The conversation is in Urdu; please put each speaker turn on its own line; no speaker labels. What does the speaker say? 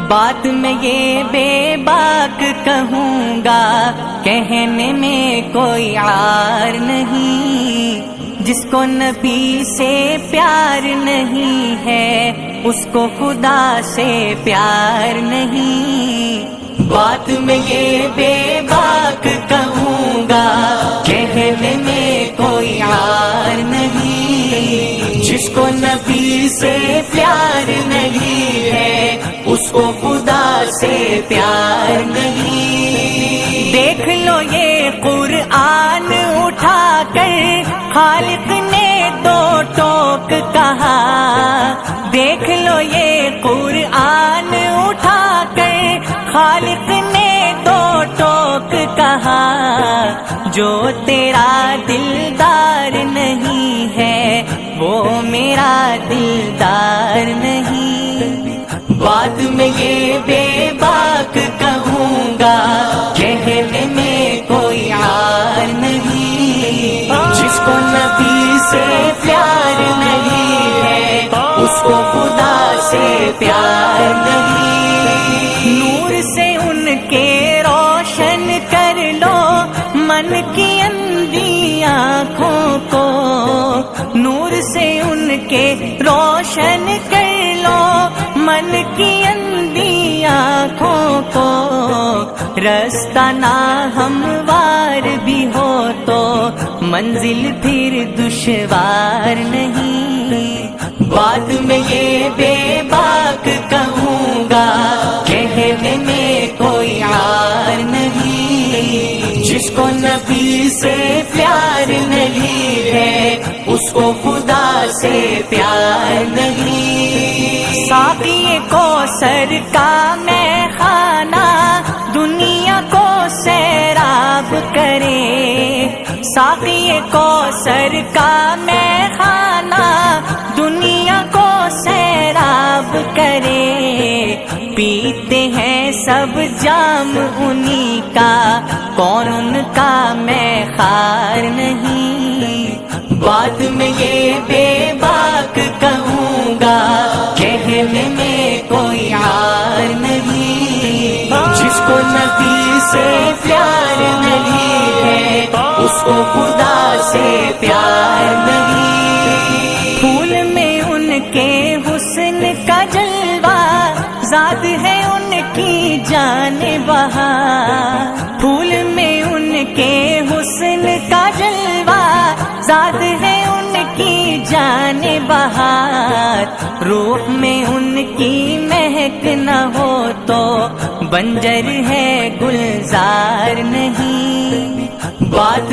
بات میں یہ بے باک کہوں گا، کہنے میں کوئی عار نہیں۔ جس کو نبی سے پیار نہیں ہے، اس کو خدا سے پیار نہیں۔ بات میں یہ بے باک کہوں گا، کہنے میں کوئی عار نہیں۔ جس کو نبی سے پیار نہیں ہے، اس کو خدا سے پیار نہیں۔ دیکھ لو یہ قرآن اٹھا کر خالق نے دو ٹوک کہا، دیکھ لو یہ قرآن اٹھا کر خالق نے دو ٹوک کہا۔ جو تیرا دلدار نہیں ہے، وہ میرا دلدار نہیں۔ بات میں یہ بے باک کہوں گا، کہنے میں کوئی عار نہیں۔ جس کو نبی سے پیار نہیں ہے، اس کو خدا سے پیار نہیں۔ نور سے ان کے روشن کر لو من کی اندھی آنکھوں کو، نور سے ان کے روشن کر لو من کی اندھی آنکھوں کو۔ رستہ نہ ہموار بھی ہو تو منزل پھر دشوار نہیں۔ بات میں یہ بے باک کہوں گا، کہنے میں کوئی عار نہیں۔ جس کو نبی سے پیار نہیں ہے، اس کو خدا سے پیار نہیں۔ ساقی کوثر کا میں خانہ دنیا کو سیراب کرے، ساقی کوثر کا میں خانہ دنیا کو سیراب کرے۔ پیتے ہیں سب جام انہی کا، کون ان کا میں خار نہیں۔ بات میں یہ بے باک کہوں گا، کہنے میں کوئی عار نہیں۔ جس کو نبی سے پیار نہیں ہے، اس کو خدا سے پیار نہیں۔ پھول میں ان کے حسن کا جلوہ، ذات ہے ان کی جان بہار۔ پھول میں ان کے حسن کا جلوہ، ذات ہے ان کی جان بہار۔ روح میں ان کی مہک نہ ہو تو بنجر ہے گلزار نہیں۔ بات